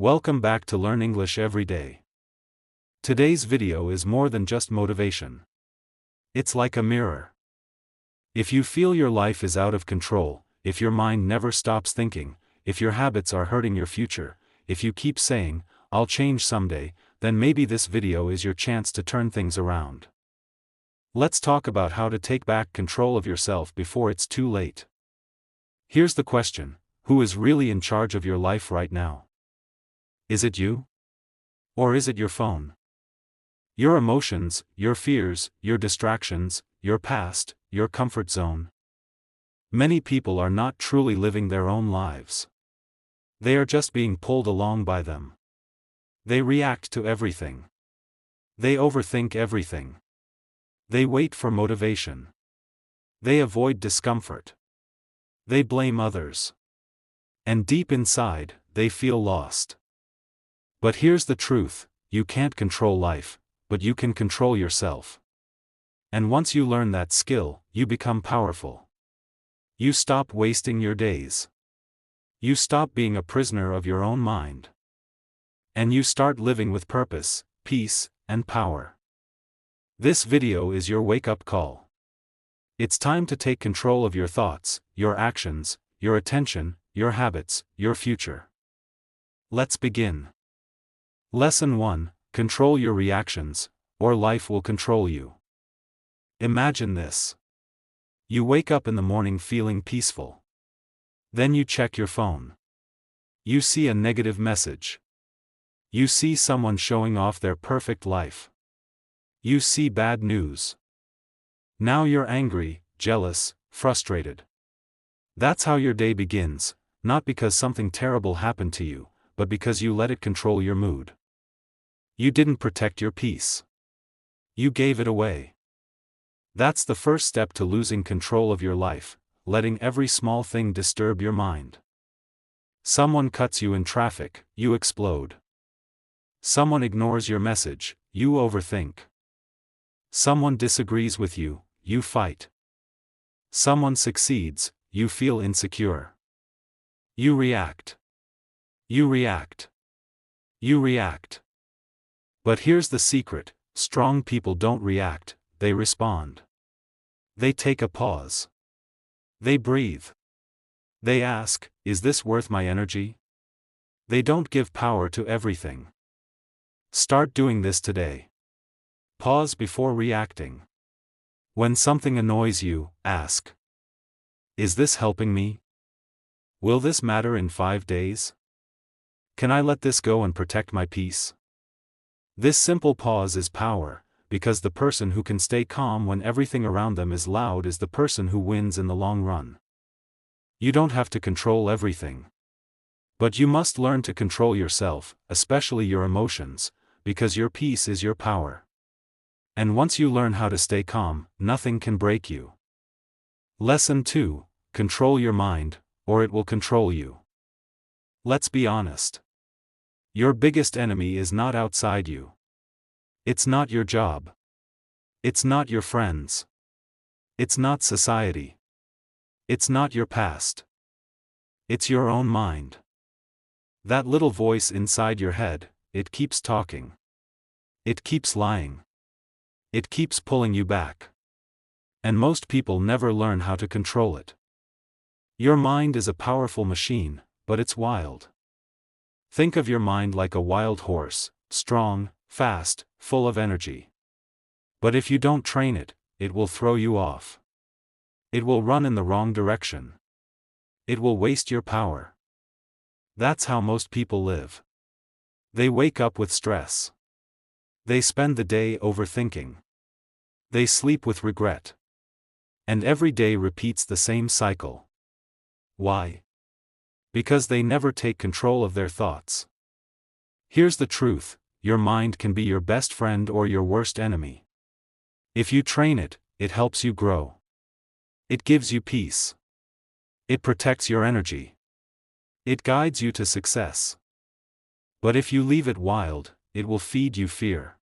Welcome back to Learn English Every Day. Today's video is more than just motivation. It's like a mirror. If you feel your life is out of control, if your mind never stops thinking, if your habits are hurting your future, if you keep saying, "I'll change someday," then maybe this video is your chance to turn things around. Let's talk about how to take back control of yourself before it's too late. Here's the question: who is really in charge of your life right now? Is it you? Or is it your phone? Your emotions, your fears, your distractions, your past, your comfort zone? Many people are not truly living their own lives. They are just being pulled along by them. They react to everything. They overthink everything. They wait for motivation. They avoid discomfort. They blame others. And deep inside, they feel lost. But here's the truth: you can't control life, but you can control yourself. And once you learn that skill, you become powerful. You stop wasting your days. You stop being a prisoner of your own mind. And you start living with purpose, peace, and power. This video is your wake-up call. It's time to take control of your thoughts, your actions, your attention, your habits, your future. Let's begin. Lesson 1: Control your reactions, or life will control you. Imagine this. You wake up in the morning feeling peaceful. Then you check your phone. You see a negative message. You see someone showing off their perfect life. You see bad news. Now you're angry, jealous, frustrated. That's how your day begins, not because something terrible happened to you, but because you let it control your mood. You didn't protect your peace. You gave it away. That's the first step to losing control of your life, letting every small thing disturb your mind. Someone cuts you in traffic, you explode. Someone ignores your message, you overthink. Someone disagrees with you, you fight. Someone succeeds, you feel insecure. You react. You react. You react. But here's the secret: strong people don't react, they respond. They take a pause. They breathe. They ask, "Is this worth my energy?" They don't give power to everything. Start doing this today. Pause before reacting. When something annoys you, ask, "Is this helping me? Will this matter in 5 days? Can I let this go and protect my peace?" This simple pause is power, because the person who can stay calm when everything around them is loud is the person who wins in the long run. You don't have to control everything. But you must learn to control yourself, especially your emotions, because your peace is your power. And once you learn how to stay calm, nothing can break you. Lesson 2: Control your mind, or it will control you. Let's be honest. Your biggest enemy is not outside you. It's not your job. It's not your friends. It's not society. It's not your past. It's your own mind. That little voice inside your head, it keeps talking. It keeps lying. It keeps pulling you back. And most people never learn how to control it. Your mind is a powerful machine, but it's wild. Think of your mind like a wild horse, strong, fast, full of energy. But if you don't train it, it will throw you off. It will run in the wrong direction. It will waste your power. That's how most people live. They wake up with stress. They spend the day overthinking. They sleep with regret. And every day repeats the same cycle. Why? Because they never take control of their thoughts. Here's the truth: your mind can be your best friend or your worst enemy. If you train it, it helps you grow. It gives you peace. It protects your energy. It guides you to success. But if you leave it wild, it will feed you fear.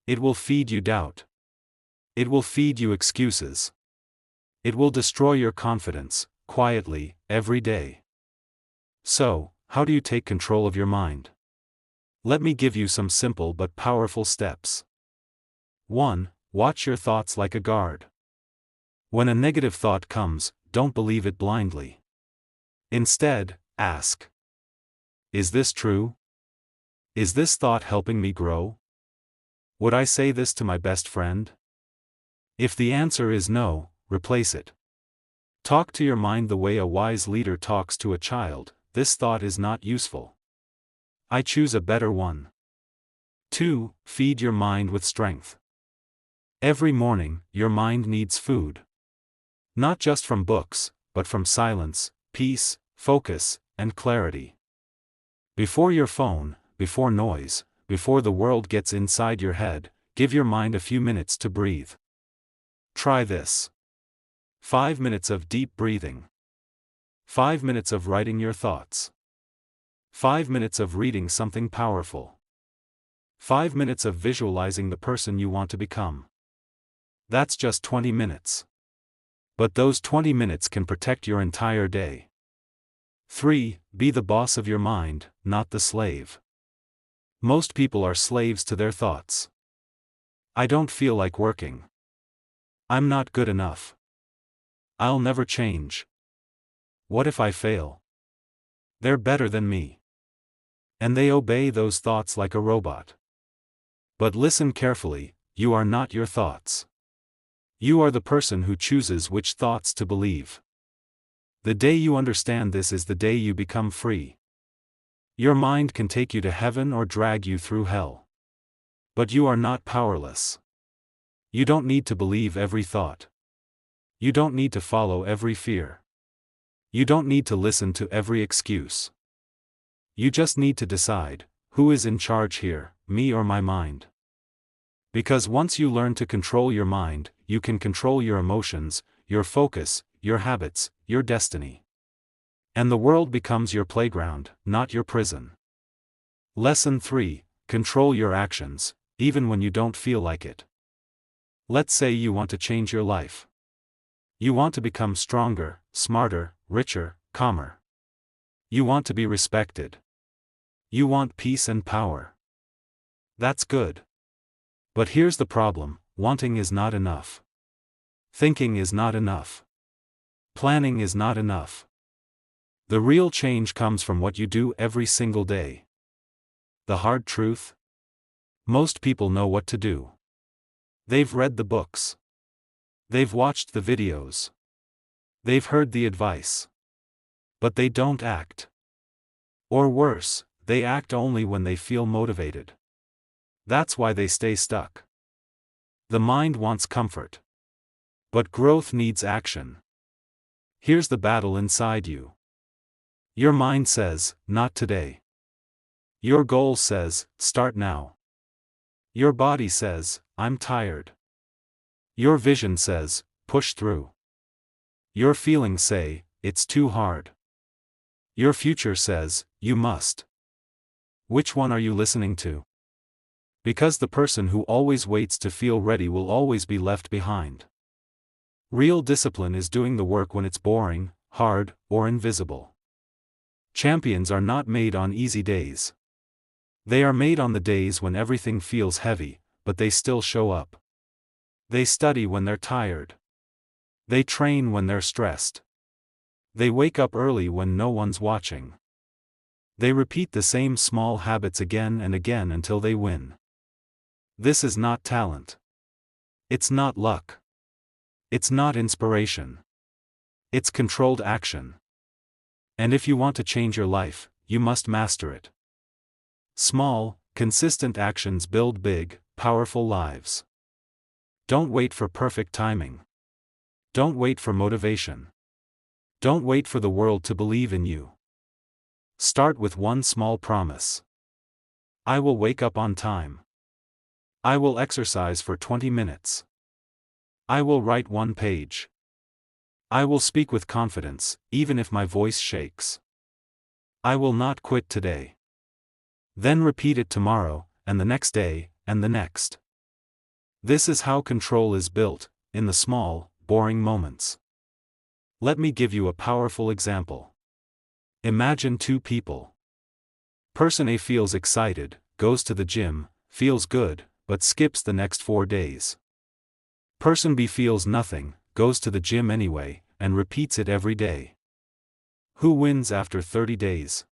It will feed you doubt. It will feed you excuses. It will destroy your confidence, quietly, every day. So, How do you take control of your mind? Let me give you some simple but powerful steps. 1. Watch your thoughts like a guard. When a negative thought comes, don't believe it blindly. Instead, ask, is this true? Is this thought helping me grow? Would I say this to my best friend? If the answer is no, replace it. Talk to your mind the way a wise leader talks to a child. This thought is not useful. I choose a better one. 2. Feed your mind with strength. Every morning, your mind needs food. Not just from books, but from silence, peace, focus, and clarity. Before your phone, before noise, before the world gets inside your head, give your mind a few minutes to breathe. Try this. 5 minutes of deep breathing. 5 minutes of writing your thoughts. 5 minutes of reading something powerful. 5 minutes of visualizing the person you want to become. That's just 20 minutes. But those 20 minutes can protect your entire day. 3. Be the boss of your mind, not the slave. Most people are slaves to their thoughts. I don't feel like working. I'm not good enough. I'll never change. What if I fail? They're better than me. And they obey those thoughts like a robot. But listen carefully, you are not your thoughts. You are the person who chooses which thoughts to believe. The day you understand this is the day you become free. Your mind can take you to heaven or drag you through hell. But you are not powerless. You don't need to believe every thought. You don't need to follow every fear. You don't need to listen to every excuse. You just need to decide, who is in charge here, me or my mind? Because once you learn to control your mind, you can control your emotions, your focus, your habits, your destiny. And the world becomes your playground, not your prison. Lesson 3. Control your actions, even when you don't feel like it. Let's say you want to change your life. You want to become stronger, smarter, richer, calmer. You want to be respected. You want peace and power. That's good. But here's the problem, wanting is not enough. Thinking is not enough. Planning is not enough. The real change comes from what you do every single day. The hard truth? Most people know what to do. They've read the books. They've watched the videos. They've heard the advice. But they don't act. Or worse, they act only when they feel motivated. That's why they stay stuck. The mind wants comfort. But growth needs action. Here's the battle inside you. Your mind says, not today. Your goal says, start now. Your body says, I'm tired. Your vision says, push through. Your feelings say, it's too hard. Your future says, you must. Which one are you listening to? Because the person who always waits to feel ready will always be left behind. Real discipline is doing the work when it's boring, hard, or invisible. Champions are not made on easy days. They are made on the days when everything feels heavy, but they still show up. They study when they're tired. They train when they're stressed. They wake up early when no one's watching. They repeat the same small habits again and again until they win. This is not talent. It's not luck. It's not inspiration. It's controlled action. And if you want to change your life, you must master it. Small, consistent actions build big, powerful lives. Don't wait for perfect timing. Don't wait for motivation. Don't wait for the world to believe in you. Start with one small promise. I will wake up on time. I will exercise for 20 minutes. I will write one page. I will speak with confidence, even if my voice shakes. I will not quit today. Then repeat it tomorrow, and the next day, and the next. This is how control is built, in the small, boring moments. Let me give you a powerful example. Imagine two people. Person A feels excited, goes to the gym, feels good, but skips the next 4 days. Person B feels nothing, goes to the gym anyway, and repeats it every day. Who wins after 30 days?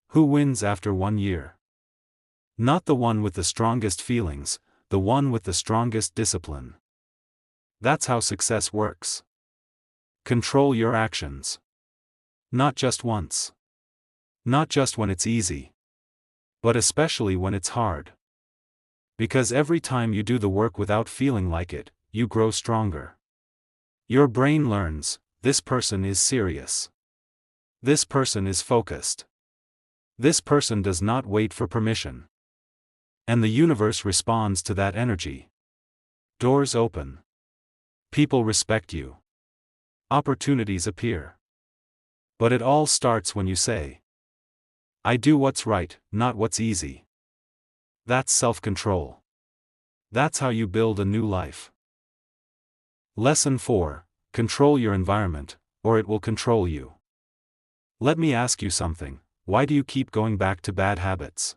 Who wins after 1 year? Not the one with the strongest feelings, the one with the strongest discipline. That's how success works. Control your actions. Not just once. Not just when it's easy. But especially when it's hard. Because every time you do the work without feeling like it, you grow stronger. Your brain learns, this person is serious. This person is focused. This person does not wait for permission. And the universe responds to that energy. Doors open. People respect you. Opportunities appear. But it all starts when you say, I do what's right, not what's easy. That's self-control. That's how you build a new life. Lesson 4. Control your environment, or it will control you. Let me ask you something. Why do you keep going back to bad habits?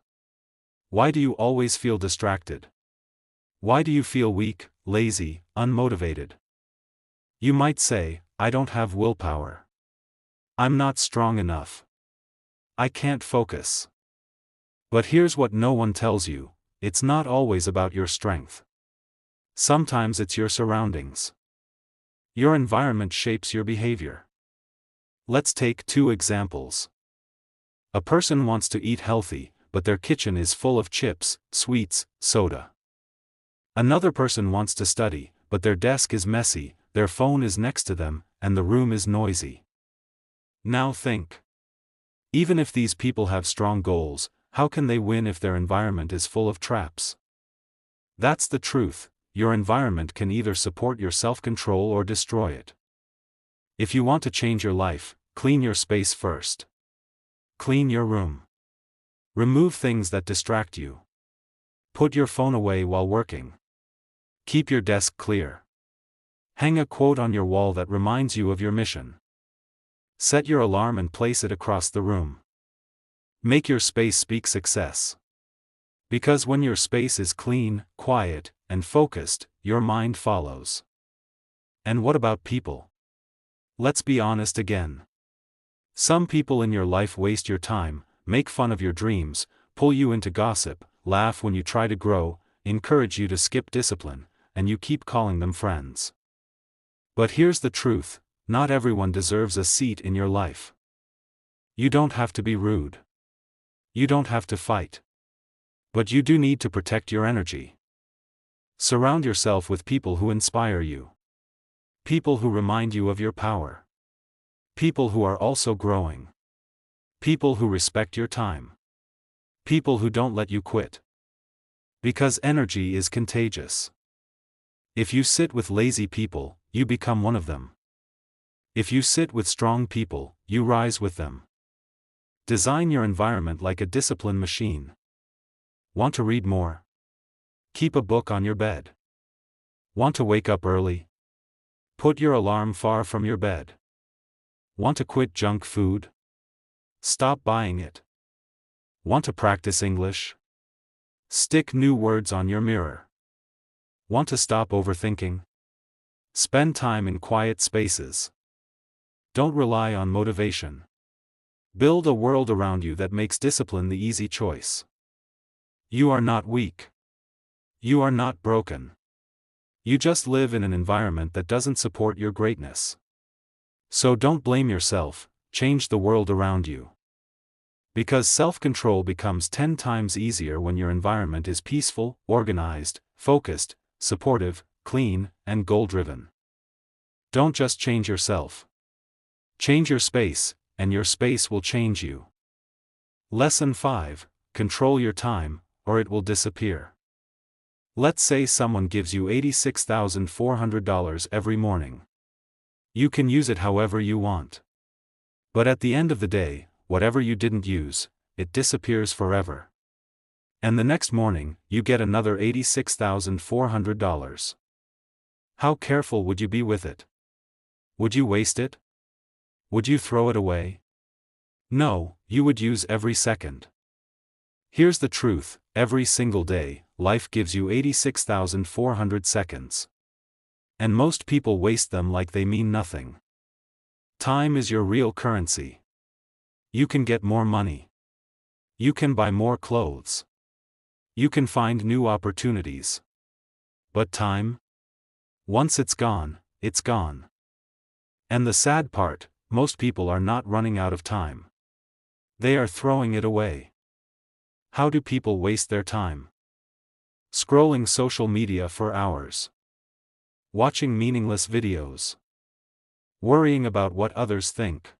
Why do you always feel distracted? Why do you feel weak, lazy, unmotivated? You might say, I don't have willpower. I'm not strong enough. I can't focus. But here's what no one tells you, it's not always about your strength. Sometimes it's your surroundings. Your environment shapes your behavior. Let's take 2 examples. A person wants to eat healthy, but their kitchen is full of chips, sweets, soda. Another person wants to study, but their desk is messy, their phone is next to them, and the room is noisy. Now think. Even if these people have strong goals, how can they win if their environment is full of traps? That's the truth, your environment can either support your self-control or destroy it. If you want to change your life, clean your space first. Clean your room. Remove things that distract you. Put your phone away while working. Keep your desk clear. Hang a quote on your wall that reminds you of your mission. Set your alarm and place it across the room. Make your space speak success. Because when your space is clean, quiet, and focused, your mind follows. And what about people? Let's be honest again. Some people in your life waste your time, make fun of your dreams, pull you into gossip, laugh when you try to grow, encourage you to skip discipline, and you keep calling them friends. But here's the truth, not everyone deserves a seat in your life. You don't have to be rude. You don't have to fight. But you do need to protect your energy. Surround yourself with people who inspire you. People who remind you of your power. People who are also growing. People who respect your time. People who don't let you quit. Because energy is contagious. If you sit with lazy people, you become one of them. If you sit with strong people, you rise with them. Design your environment like a discipline machine. Want to read more? Keep a book on your bed. Want to wake up early? Put your alarm far from your bed. Want to quit junk food? Stop buying it. Want to practice English? Stick new words on your mirror. Want to stop overthinking? Spend time in quiet spaces. Don't rely on motivation. Build a world around you that makes discipline the easy choice. You are not weak. You are not broken. You just live in an environment that doesn't support your greatness. So don't blame yourself, change the world around you. Because self-control becomes 10 times easier when your environment is peaceful, organized, focused, supportive, clean, and goal-driven. Don't just change yourself. Change your space, and your space will change you. Lesson 5. Control your time, or it will disappear. Let's say someone gives you $86,400 every morning. You can use it however you want. But at the end of the day, whatever you didn't use, it disappears forever. And the next morning, you get another $86,400. How careful would you be with it? Would you waste it? Would you throw it away? No, you would use every second. Here's the truth: every single day, life gives you 86,400 seconds. And most people waste them like they mean nothing. Time is your real currency. You can get more money. You can buy more clothes. You can find new opportunities. But time? Once it's gone, it's gone. And the sad part, most people are not running out of time. They are throwing it away. How do people waste their time? Scrolling social media for hours. Watching meaningless videos. Worrying about what others think.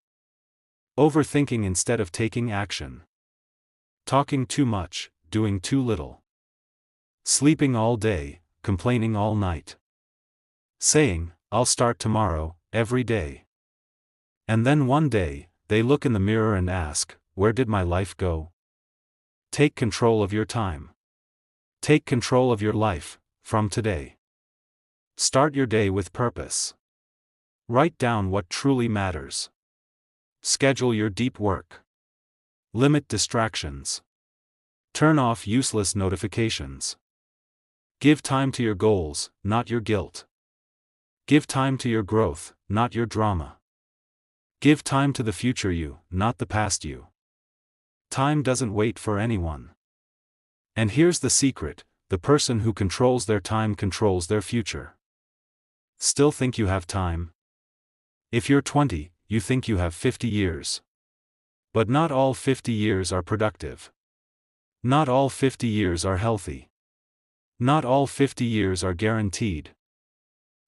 Overthinking instead of taking action. Talking too much, doing too little. Sleeping all day, complaining all night. Saying, "I'll start tomorrow," every day. And then one day, they look in the mirror and ask, "Where did my life go?" Take control of your time. Take control of your life, from today. Start your day with purpose. Write down what truly matters. Schedule your deep work. Limit distractions. Turn off useless notifications. Give time to your goals, not your guilt. Give time to your growth, not your drama. Give time to the future you, not the past you. Time doesn't wait for anyone. And here's the secret: the person who controls their time controls their future. Still think you have time? If you're 20, you think you have 50 years. But not all 50 years are productive. Not all 50 years are healthy. Not all 50 years are guaranteed.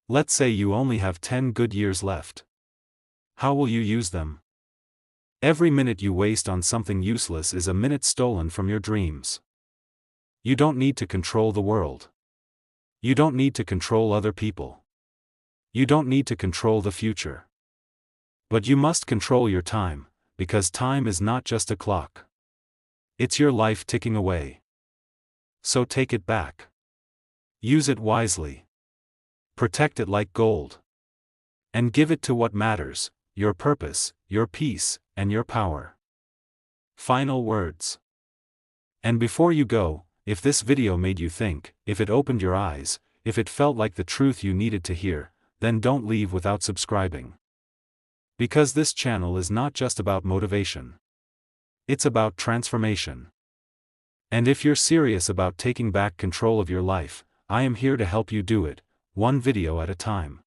Let's say you only have 10 good years left. How will you use them? Every minute you waste on something useless is a minute stolen from your dreams. You don't need to control the world. You don't need to control other people. You don't need to control the future. But you must control your time, because time is not just a clock. It's your life ticking away. So take it back. Use it wisely. Protect it like gold. And give it to what matters: your purpose, your peace, and your power. Final words. And before you go, if this video made you think, if it opened your eyes, if it felt like the truth you needed to hear, then don't leave without subscribing. Because this channel is not just about motivation. It's about transformation. And if you're serious about taking back control of your life, I am here to help you do it, one video at a time.